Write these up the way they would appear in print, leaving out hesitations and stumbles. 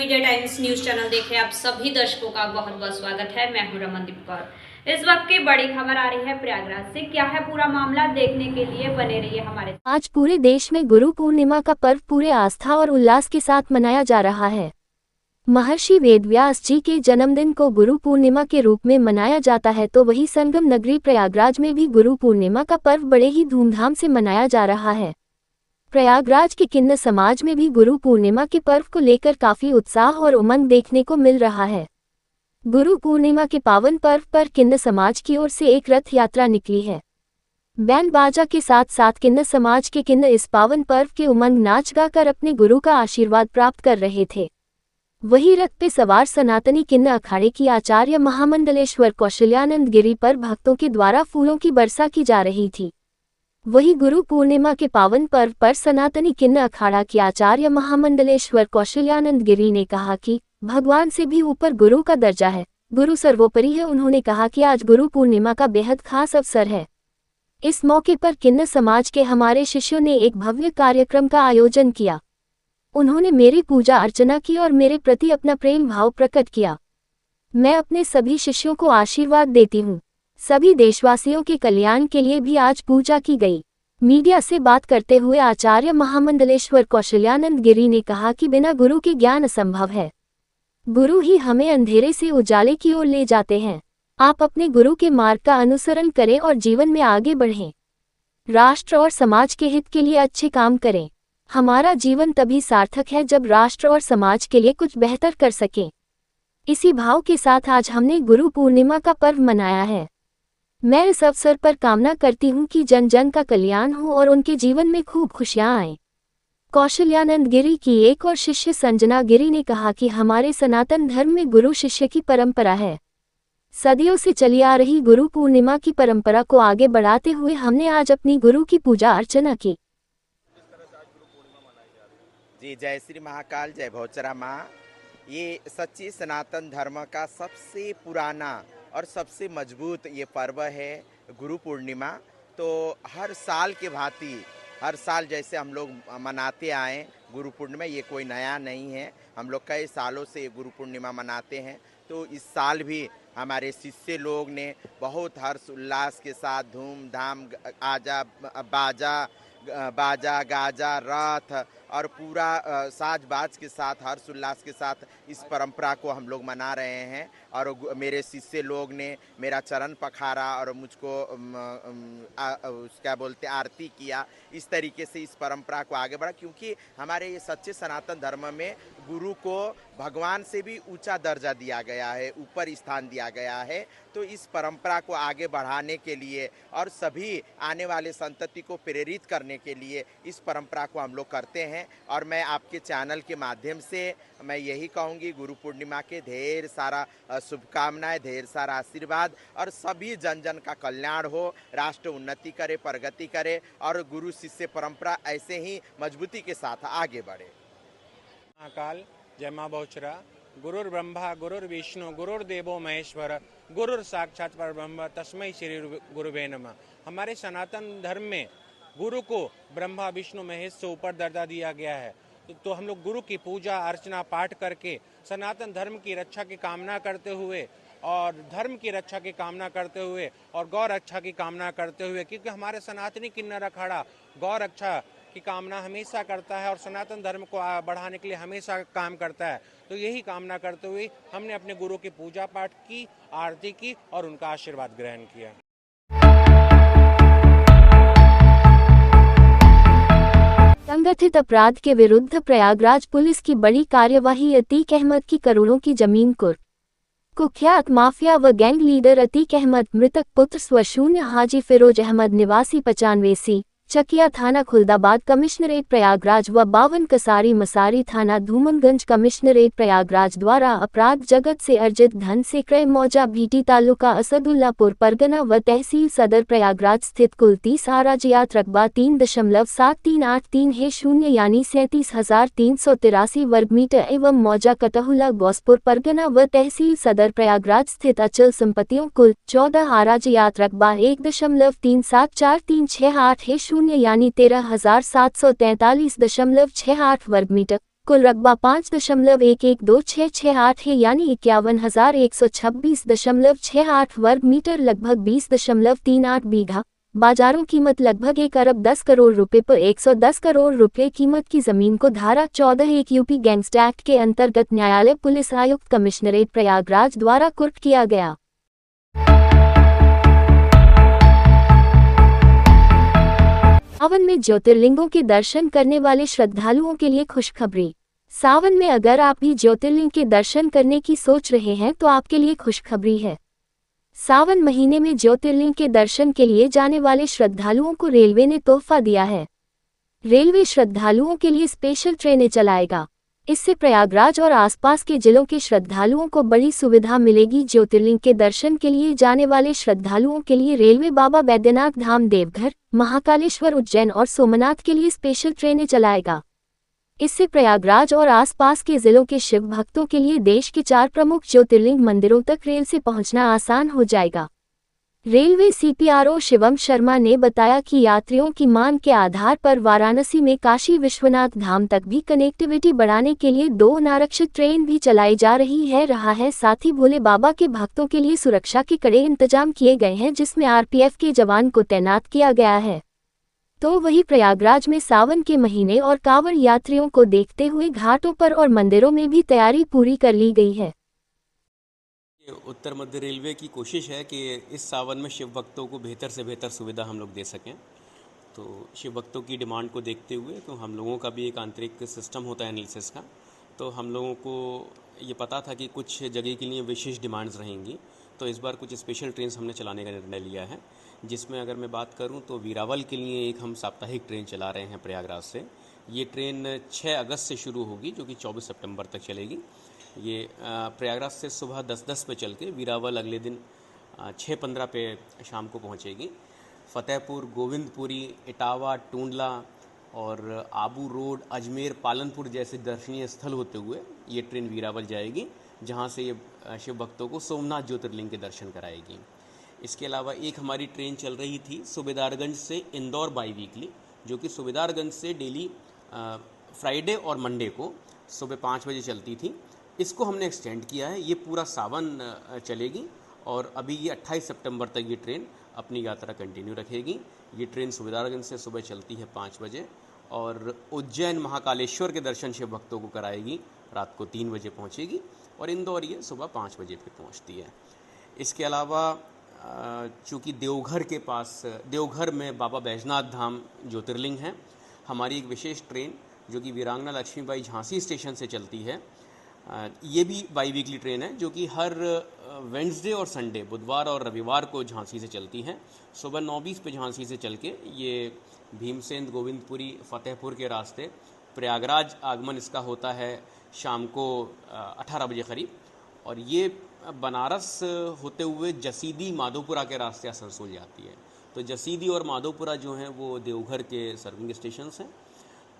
Media times news channel देखे आप सभी दर्शकों का बहुत बहुत स्वागत है। मैं हूं रमनदीप कौर। इस वक्त की बड़ी खबर आ रही है प्रयागराज से। क्या है पूरा मामला, देखने के लिए बने रहिए हमारे साथ। आज पूरे देश में गुरु पूर्णिमा का पर्व पूरे आस्था और उल्लास के साथ मनाया जा रहा है। महर्षि वेदव्यास जी के जन्मदिन को गुरु पूर्णिमा के रूप में मनाया जाता है, तो वही संगम नगरी प्रयागराज में भी गुरु पूर्णिमा का पर्व बड़े ही धूमधाम से मनाया जा रहा है। प्रयागराज के किन्नर समाज में भी गुरु पूर्णिमा के पर्व को लेकर काफी उत्साह और उमंग देखने को मिल रहा है। गुरु पूर्णिमा के पावन पर्व पर किन्नर समाज की ओर से एक रथ यात्रा निकली है। बैंड बाजा के साथ साथ किन्नर समाज के किन्नर इस पावन पर्व के उमंग नाच गाकर अपने गुरु का आशीर्वाद प्राप्त कर रहे थे। वही रथ पे सवार सनातनी किन्नर अखाड़े की आचार्य महामंडलेश्वर कौशल्यानंद गिरी पर भक्तों के द्वारा फूलों की वर्षा की जा रही थी। वही गुरु पूर्णिमा के पावन पर्व पर सनातनी किन्नर अखाड़ा के आचार्य महामंडलेश्वर कौशल्यानंद गिरी ने कहा कि भगवान से भी ऊपर गुरु का दर्जा है, गुरु सर्वोपरि है। उन्होंने कहा कि आज गुरु पूर्णिमा का बेहद खास अवसर है। इस मौके पर किन्नर समाज के हमारे शिष्यों ने एक भव्य कार्यक्रम का आयोजन किया। उन्होंने मेरी पूजा अर्चना की और मेरे प्रति अपना प्रेम भाव प्रकट किया। मैं अपने सभी शिष्यों को आशीर्वाद देती हूँ। सभी देशवासियों के कल्याण के लिए भी आज पूजा की गई। मीडिया से बात करते हुए आचार्य महामंडलेश्वर कौशल्यानंद गिरी ने कहा कि बिना गुरु के ज्ञान असंभव है। गुरु ही हमें अंधेरे से उजाले की ओर ले जाते हैं। आप अपने गुरु के मार्ग का अनुसरण करें और जीवन में आगे बढ़ें। राष्ट्र और समाज के हित के लिए अच्छे काम करें। हमारा जीवन तभी सार्थक है जब राष्ट्र और समाज के लिए कुछ बेहतर कर सकें। इसी भाव के साथ आज हमने गुरु पूर्णिमा का पर्व मनाया है। मैं इस अवसर पर कामना करती हूँ कि जन जन का कल्याण हो और उनके जीवन में खूब खुशियाँ आएं। कौशल्यानंद गिरी की एक और शिष्य संजना गिरी ने कहा कि हमारे सनातन धर्म में गुरु शिष्य की परंपरा है। सदियों से चली आ रही गुरु पूर्णिमा की परंपरा को आगे बढ़ाते हुए हमने आज अपनी गुरु की पूजा अर्चना की। जी, जय श्री महाकाल, जय भोचरा माँ। ये सच्ची सनातन धर्म का सबसे पुराना और सबसे मजबूत ये पर्व है गुरु पूर्णिमा। तो हर साल के भांति हर साल जैसे हम लोग मनाते आए गुरु पूर्णिमा, ये कोई नया नहीं है। हम लोग कई सालों से ये गुरु पूर्णिमा मनाते हैं। तो इस साल भी हमारे शिष्य लोग ने बहुत हर्ष उल्लास के साथ धूमधाम बाजा गाजा रथ और पूरा साज बाज के साथ हर्ष उल्लास के साथ इस परंपरा को हम लोग मना रहे हैं। और मेरे शिष्य लोग ने मेरा चरण पखारा और मुझको क्या बोलते आरती किया। इस तरीके से इस परंपरा को आगे बढ़ा, क्योंकि हमारे ये सच्चे सनातन धर्म में गुरु को भगवान से भी ऊंचा दर्जा दिया गया है, ऊपर स्थान दिया गया है। तो इस परंपरा को आगे बढ़ाने के लिए और सभी आने वाले संतति को प्रेरित करने के लिए इस परंपरा को हम लोग करते हैं। और मैं आपके चैनल के माध्यम से मैं यही कहूँगी, गुरु पूर्णिमा के ढेर सारा शुभकामनाएं, ढेर सारा आशीर्वाद और सभी जन जन का कल्याण हो, राष्ट्र उन्नति करे, प्रगति करे और गुरु शिष्य परंपरा ऐसे ही मजबूती के साथ आगे बढ़े। महाकाल, जय माँ बहुचरा। गुरुर् ब्रह्मा गुरुर्विष्णु गुरुर्देवो महेश्वर गुरुर साक्षात परब्रह्म तस्मै श्री गुरुवे नमः। हमारे सनातन धर्म में गुरु को ब्रह्मा विष्णु महेश से ऊपर दर्जा दिया गया है। तो हम लोग गुरु की पूजा अर्चना पाठ करके सनातन धर्म की रक्षा की कामना करते हुए और धर्म की रक्षा की कामना करते हुए और गौ रक्षा की कामना करते हुए, क्योंकि हमारे सनातनी किन्नर अखाड़ा गौ रक्षा की कामना हमेशा करता है और सनातन धर्म को बढ़ाने के लिए हमेशा काम करता है। तो यही कामना करते हुए हमने अपने गुरु की पूजा पाठ की, आरती की और उनका आशीर्वाद ग्रहण किया। संगठित अपराध के विरुद्ध प्रयागराज पुलिस की बड़ी कार्यवाही। अतीक अहमद की करोड़ों की जमीन कुख्यात माफिया व गैंग लीडर अतीक अहमद, मृतक पुत्र स्वशून्य हाजी फिरोज अहमद निवासी 95 चकिया थाना खुलदाबाद कमिश्नरेट प्रयागराज व 52 कसारी मसारी थाना धूमनगंज कमिश्नरेट प्रयागराज द्वारा अपराध जगत से अर्जित धन से क्रय मौजा भीटी तालुका असदुल्लापुर परगना व तहसील सदर प्रयागराज स्थित कुल 30 आराजियात रकबा 3.7383 यानी 37,383 वर्ग मीटर एवं मौजा कतहुल्ला गौसपुर परगना व तहसील सदर प्रयागराज स्थित अचल संपत्तियों कुल 14 आराजियात रकबा 1.374368 यानी 13,743.68 वर्ग मीटर कुल रकबा 5.112668 है यानी 51,126.68 वर्ग मीटर लगभग 20.38 बीघा। बाजारों कीमत लगभग 1 अरब 10 करोड़ रुपए पर 110 करोड़ रुपए कीमत की जमीन को धारा 14(1) यूपी गैंगस्टर एक्ट के अंतर्गत न्यायालय पुलिस आयुक्त कमिश्नरेट प्रयागराज द्वारा कुर्क किया गया। सावन में ज्योतिर्लिंगों के दर्शन करने वाले श्रद्धालुओं के लिए खुशखबरी। सावन में अगर आप भी ज्योतिर्लिंग के दर्शन करने की सोच रहे हैं तो आपके लिए खुशखबरी है। सावन महीने में ज्योतिर्लिंग के दर्शन के लिए जाने वाले श्रद्धालुओं को रेलवे ने तोहफा दिया है। रेलवे श्रद्धालुओं के लिए स्पेशल ट्रेनें चलाएगा। इससे प्रयागराज और आसपास के जिलों के श्रद्धालुओं को बड़ी सुविधा मिलेगी। ज्योतिर्लिंग के दर्शन के लिए जाने वाले श्रद्धालुओं के लिए रेलवे बाबा बैद्यनाथ धाम, देवघर, महाकालेश्वर, उज्जैन और सोमनाथ के लिए स्पेशल ट्रेनें चलाएगा। इससे प्रयागराज और आसपास के जिलों के शिव भक्तों के लिए देश के 4 प्रमुख ज्योतिर्लिंग मंदिरों तक रेल से पहुंचना आसान हो जाएगा। रेलवे CPRO शिवम शर्मा ने बताया कि यात्रियों की मांग के आधार पर वाराणसी में काशी विश्वनाथ धाम तक भी कनेक्टिविटी बढ़ाने के लिए 2 अनारक्षित ट्रेन भी चलाई जा रहा है। साथ ही भोले बाबा के भक्तों के लिए सुरक्षा के कड़े इंतजाम किए गए हैं, जिसमें RPF के जवान को तैनात किया गया है। तो वहीं प्रयागराज में सावन के महीने और कांवड़ यात्रियों को देखते हुए घाटों पर और मंदिरों में भी तैयारी पूरी कर ली गई है। उत्तर मध्य रेलवे की कोशिश है कि इस सावन में शिव भक्तों को बेहतर से बेहतर सुविधा हम लोग दे सकें। तो शिव भक्तों की डिमांड को देखते हुए तो हम लोगों का भी एक आंतरिक सिस्टम होता है एनालिसिस का, तो हम लोगों को ये पता था कि कुछ जगह के लिए विशेष डिमांड्स रहेंगी। तो इस बार कुछ स्पेशल ट्रेन हमने चलाने का निर्णय लिया है, जिसमें अगर मैं बात करूं तो वीरावल के लिए एक हम साप्ताहिक ट्रेन चला रहे हैं प्रयागराज से। ये ट्रेन 6 अगस्त से शुरू होगी, जो कि 24 सितंबर तक चलेगी। ये प्रयागराज से सुबह 10:10 पे चल के वीरावल अगले दिन 6:15 पे शाम को पहुंचेगी। फतेहपुर, गोविंदपुरी, इटावा, टूंडला और आबू रोड, अजमेर, पालनपुर जैसे दर्शनीय स्थल होते हुए ये ट्रेन वीरावल जाएगी, जहां से ये शिव भक्तों को सोमनाथ ज्योतिर्लिंग के दर्शन कराएगी। इसके अलावा एक हमारी ट्रेन चल रही थी सूबेदारगंज से इंदौर बाई वीकली, जो कि सूबेदारगंज से डेली फ्राइडे और मंडे को सुबह 5 बजे चलती थी। इसको हमने एक्सटेंड किया है, ये पूरा सावन चलेगी और अभी ये 28 सितंबर तक ये ट्रेन अपनी यात्रा कंटिन्यू रखेगी। ये ट्रेन सूबेदारगंज से सुबह चलती है 5 बजे और उज्जैन महाकालेश्वर के दर्शन शिव भक्तों को कराएगी, रात को 3 बजे पहुंचेगी और इंदौर ये सुबह 5 बजे फिर पहुंचती है। इसके अलावा चूँकि देवघर के पास, देवघर में बाबा बैजनाथ धाम ज्योतिर्लिंग है, हमारी एक विशेष ट्रेन जो कि वीरांगना लक्ष्मीबाई झांसी स्टेशन से चलती है। ये भी बाई वीकली ट्रेन है, जो कि हर वेंसडे और संडे, बुधवार और रविवार को झांसी से चलती है। सुबह 9:20 पे झांसी से चल के ये भीमसेन, गोविंदपुरी, फतेहपुर के रास्ते प्रयागराज आगमन इसका होता है शाम को 18 बजे करीब, और ये बनारस होते हुए जसीदी, माधोपुरा के रास्ते आसनसोल जाती है। तो जसीदी और माधोपुरा जो हैं वो देवघर के सर्विंग स्टेशंस हैं।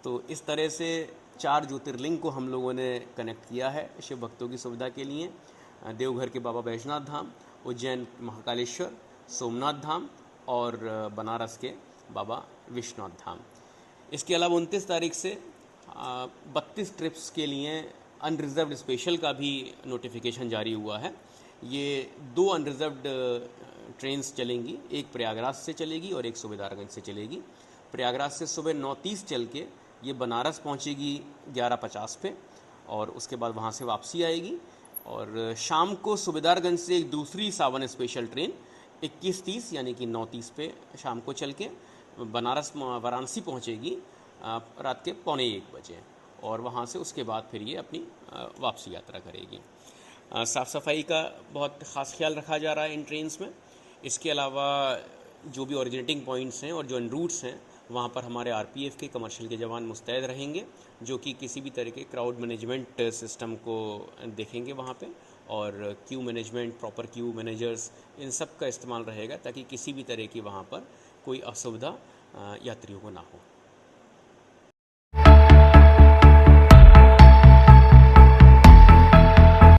तो इस तरह से 4 ज्योतिर्लिंग को हम लोगों ने कनेक्ट किया है शिव भक्तों की सुविधा के लिए। देवघर के बाबा बैजनाथ धाम, उज्जैन महाकालेश्वर, सोमनाथ धाम और बनारस के बाबा विश्वनाथ धाम। इसके अलावा 29 तारीख से 32 ट्रिप्स के लिए अनरिजर्व्ड स्पेशल का भी नोटिफिकेशन जारी हुआ है। ये 2 अनरिजर्व्ड ट्रेन्स चलेंगी, एक प्रयागराज से चलेगी और एक सूबेदारगंज से चलेगी। प्रयागराज से सुबह 9:30 चल के ये बनारस पहुंचेगी 11:50 पे और उसके बाद वहां से वापसी आएगी। और शाम को सूबेदारगंज से एक दूसरी सावन स्पेशल ट्रेन 21:30 यानी कि 9:30 पे शाम को चल के वाराणसी पहुंचेगी रात के 12:45 बजे, और वहां से उसके बाद फिर ये अपनी वापसी यात्रा करेगी। साफ़ सफाई का बहुत ख़ास ख्याल रखा जा रहा है इन ट्रेन्स में। इसके अलावा जो भी ओरिजिनेटिंग पॉइंट्स हैं और जो इन रूट्स हैं वहाँ पर हमारे RPF के कमर्शियल के जवान मुस्तैद रहेंगे, जो कि किसी भी तरह के क्राउड मैनेजमेंट सिस्टम को देखेंगे वहाँ पे, और queue management, proper queue managers, इन सब का इस्तेमाल रहेगा ताकि किसी भी तरह की वहाँ पर कोई असुविधा यात्रियों को ना हो।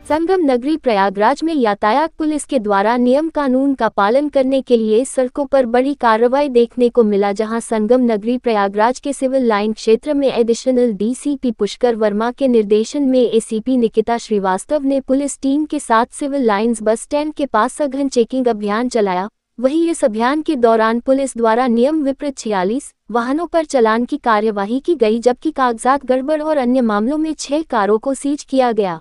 संगम नगरी प्रयागराज में यातायात पुलिस के द्वारा नियम कानून का पालन करने के लिए सड़कों पर बड़ी कार्रवाई देखने को मिला, जहां संगम नगरी प्रयागराज के सिविल लाइन क्षेत्र में एडिशनल डीसीपी पुष्कर वर्मा के निर्देशन में एसीपी निकिता श्रीवास्तव ने पुलिस टीम के साथ सिविल लाइंस बस स्टैंड के पास सघन चेकिंग अभियान चलाया। वहीं इस अभियान के दौरान पुलिस द्वारा नियम विपरीत 46 वाहनों पर चालान की कार्यवाही की गई, जबकि कागजात गड़बड़ और अन्य मामलों में 6 कारों को सीज किया गया।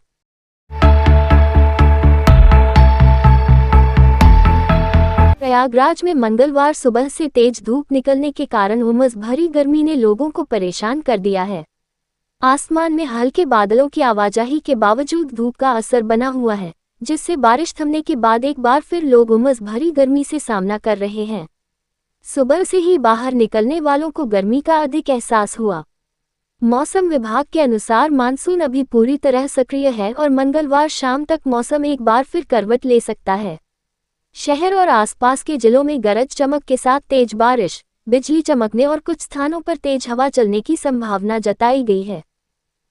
प्रयागराज में मंगलवार सुबह से तेज धूप निकलने के कारण उमस भरी गर्मी ने लोगों को परेशान कर दिया है। आसमान में हल्के बादलों की आवाजाही के बावजूद धूप का असर बना हुआ है, जिससे बारिश थमने के बाद एक बार फिर लोग उमस भरी गर्मी से सामना कर रहे हैं। सुबह से ही बाहर निकलने वालों को गर्मी का अधिक एहसास हुआ। मौसम विभाग के अनुसार मानसून अभी पूरी तरह सक्रिय है और मंगलवार शाम तक मौसम एक बार फिर करवट ले सकता है। शहर और आसपास के जिलों में गरज चमक के साथ तेज बारिश, बिजली चमकने और कुछ स्थानों पर तेज हवा चलने की संभावना जताई गई है।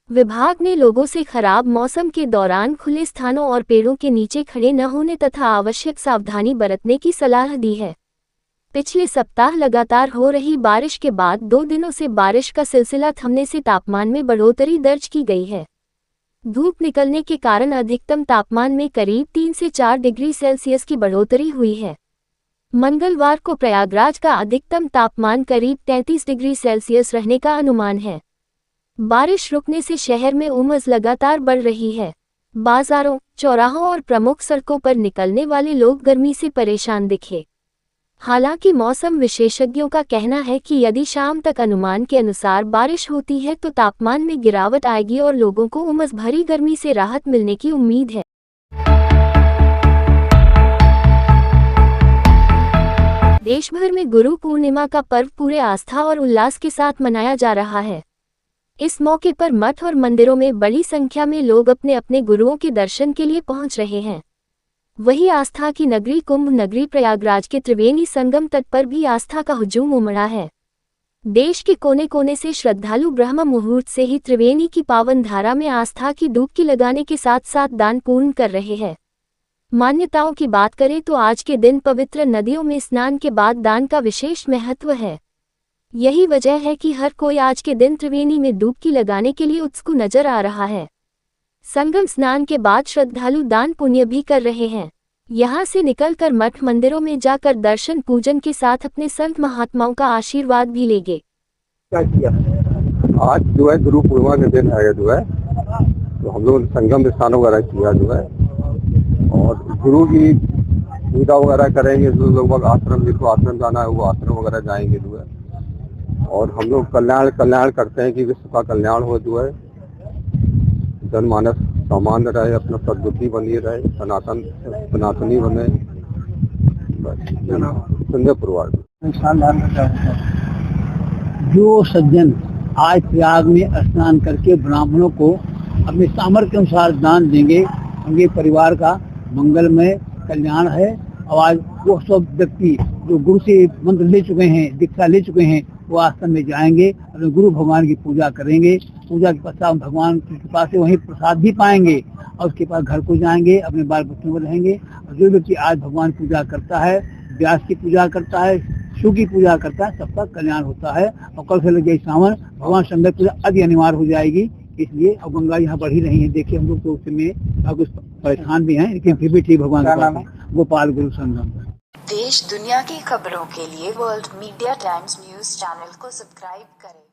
विभाग ने लोगों से खराब मौसम के दौरान खुले स्थानों और पेड़ों के नीचे खड़े न होने तथा आवश्यक सावधानी बरतने की सलाह दी है। पिछले सप्ताह लगातार हो रही बारिश के बाद 2 दिनों से बारिश का सिलसिला थमने से तापमान में बढ़ोतरी दर्ज की गई है। धूप निकलने के कारण अधिकतम तापमान में करीब 3 से 4 डिग्री सेल्सियस की बढ़ोतरी हुई है। मंगलवार को प्रयागराज का अधिकतम तापमान करीब 33 डिग्री सेल्सियस रहने का अनुमान है। बारिश रुकने से शहर में उमस लगातार बढ़ रही है। बाजारों, चौराहों और प्रमुख सड़कों पर निकलने वाले लोग गर्मी से परेशान दिखे। हालांकि मौसम विशेषज्ञों का कहना है कि यदि शाम तक अनुमान के अनुसार बारिश होती है तो तापमान में गिरावट आएगी और लोगों को उमस भरी गर्मी से राहत मिलने की उम्मीद है। देश भर में गुरु पूर्णिमा का पर्व पूरे आस्था और उल्लास के साथ मनाया जा रहा है। इस मौके पर मठ और मंदिरों में बड़ी संख्या में लोग अपने अपने गुरुओं के दर्शन के लिए पहुंच रहे हैं। वहीं आस्था की नगरी कुंभ नगरी प्रयागराज के त्रिवेणी संगम तट पर भी आस्था का हुजूम उमड़ा है। देश के कोने कोने से श्रद्धालु ब्रह्म मुहूर्त से ही त्रिवेणी की पावन धारा में आस्था की डुबकी लगाने के साथ साथ दान पूर्ण कर रहे हैं। मान्यताओं की बात करें तो आज के दिन पवित्र नदियों में स्नान के बाद दान का विशेष महत्व है। यही वजह है कि हर कोई आज के दिन त्रिवेणी में डुबकी लगाने के लिए उत्सुक नजर आ रहा है। संगम स्नान के बाद श्रद्धालु दान पुण्य भी कर रहे हैं। यहाँ से निकलकर मठ मंदिरों में जाकर दर्शन पूजन के साथ अपने संत महात्माओं का आशीर्वाद भी लेंगे। क्या किया आज जो है गुरु पूर्णिमा के दिन है जो है, तो हम लोग संगम स्नान वगैरह किया जो है और गुरु की पूजा वगैरह करेंगे। जो लोग आश्रम जिसको आश्रम जाना है वो आश्रम वगैरह जाएंगे जो है, और हम लोग कल्याण करते हैं कि विश्व का कल्याण हो जो है, जनमानस सामान्य रहे, अपना सद्बुद्धि बनी रहे, सनातनी बने। संजय पुरवार जो सज्जन आज प्रयाग में स्नान करके ब्राह्मणों को अपने सामर्थ्य के अनुसार दान देंगे, उनके परिवार का मंगलमय कल्याण है। और आज वो सब व्यक्ति जो गुरु से मंत्र ले चुके हैं, दीक्षा ले चुके हैं, वो आश्रम में जाएंगे, अपने गुरु भगवान की पूजा करेंगे। पूजा के पश्चात भगवान की कृपा से वहीं प्रसाद भी पाएंगे और उसके बाद घर को जाएंगे, अपने बाल बच्चों में रहेंगे। और जो व्यक्ति आज भगवान पूजा करता है, व्यास की पूजा करता है, शिव की पूजा करता है, सबका कल्याण होता है। और कल से लगे सावन भगवान शंकर पूजा अति अनिवार्य हो जाएगी, इसलिए अब गंगा यहाँ बढ़ ही रही है। देखिए हम लोग तो उसमें कुछ परेशान भी हैं, लेकिन फिर भी ठीक भगवान गोपाल गुरु संगम। देश दुनिया की खबरों के लिए world media times news channel को सब्सक्राइब करें।